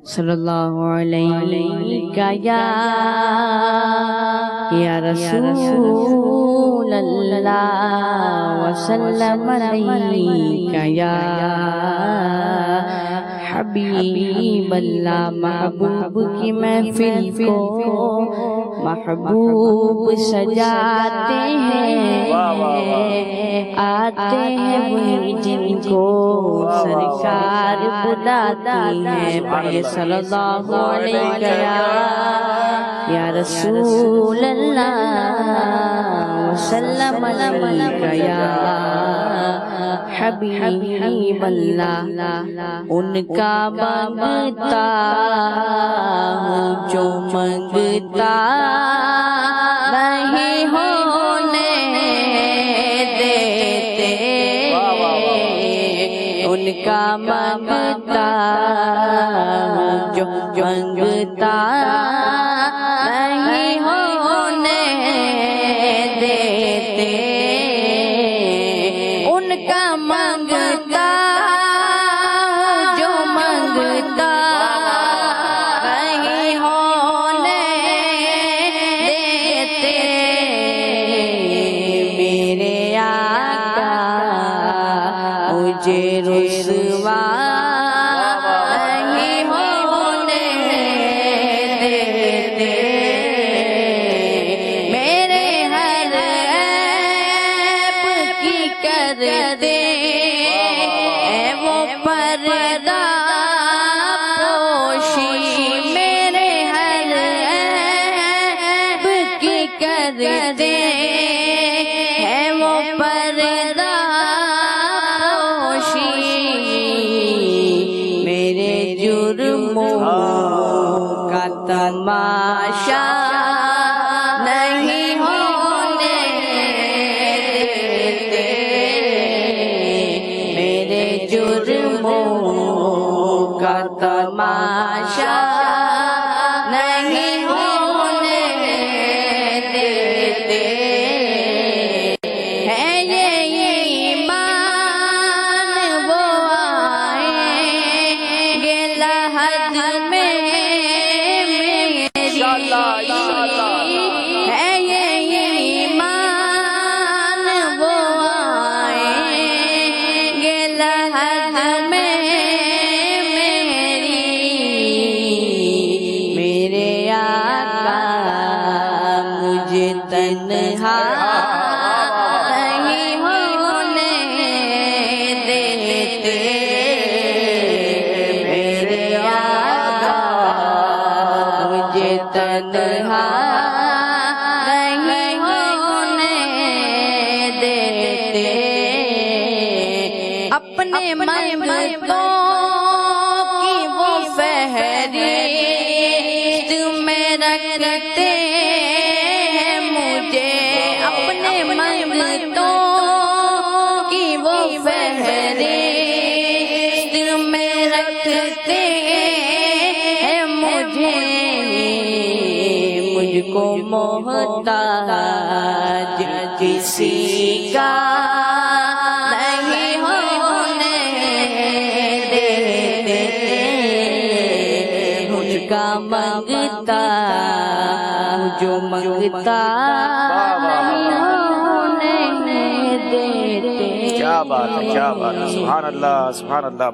صلی اللہ علیہ یا رسول اللہ وسلم علیک یا حبیب اللہ۔ محبوب کی محفل کو محبوب سجاتے ہیں، آتے ہیں وہی جن کو سرکار بلاتی ہیں۔ پڑھے صلی اللہ علیہ یا رسول اللہ وسلم علیک یا حبیب اللہ۔ ان کا مانگتا ہوں جو مانگتا نہیں ہونے دیتے، ان کا مانگتا ہوں جو مانگتا نہیں ہونے دیتے، ان کا مانگتا جو مانگتا نہیں ہونے دیتے، میرے آقا مجھے رسوا نہیں ہونے دیتے، میرے ہر عیب کی کرتے وہ پردہ پوشی، میرے ہر عیب کی کرتے ہیں وہ پردہ پوشی، میرے جرموں کا تماشا نہیں ہونے دیتے، میرے جرموں کا تماشا نہیں ہونے دیتے، ہے یہ ایمان وہ آئیں گے لحد میں میری، ہے یہ ایمان وہ آئیں گے لحد میں میری، میرے آقا مجھے تنہا نہیں ہونے دیتے، میرے آقا مجھے تنہا نہیں ہونے دیتے، اپنے مانگتوں کی وہ فہرست میں رکھتے ہیں مجھے، اپنے مانگتوں کی وہ فہرست میں رکھتے ہیں مجھے، مجھ کو محتاج کسی کا نہیں ہونے دیتے، مجھ کا مانگتا جو مانگتا نہیں ہونے دیتے۔ کیا بات ہے، کیا بات ہے، سبحان اللہ، سبحان اللہ۔